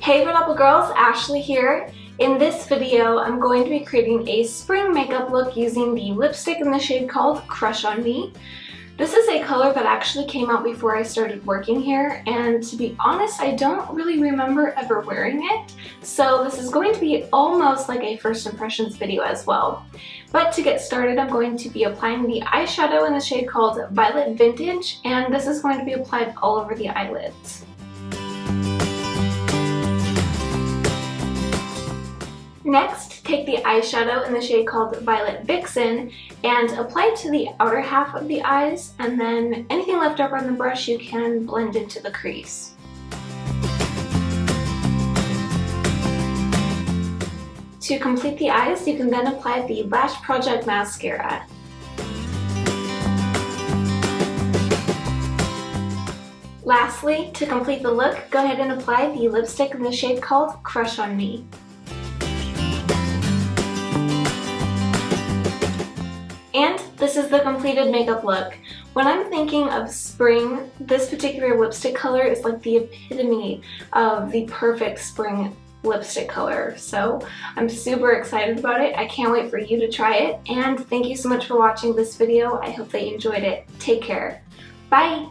Hey Redouble girls, Ashley here. In this video, I'm going to be creating a spring makeup look using the lipstick in the shade called Crush on Me. This is a color that actually came out before I started working here, and to be honest, I don't really remember ever wearing it, so this is going to be almost like a first impressions video as well. But to get started, I'm going to be applying the eyeshadow in the shade called Violet Vintage, and this is going to be applied all over the eyelids. Next, take the eyeshadow in the shade called Violet Vixen and apply it to the outer half of the eyes, and then anything left over on the brush you can blend into the crease. To complete the eyes, you can then apply the Lash Project mascara. Lastly, to complete the look, go ahead and apply the lipstick in the shade called Crush on Me. And this is the completed makeup look. When I'm thinking of spring, this particular lipstick color is like the epitome of the perfect spring lipstick color. So I'm super excited about it. I can't wait for you to try it. And thank you so much for watching this video. I hope that you enjoyed it. Take care. Bye!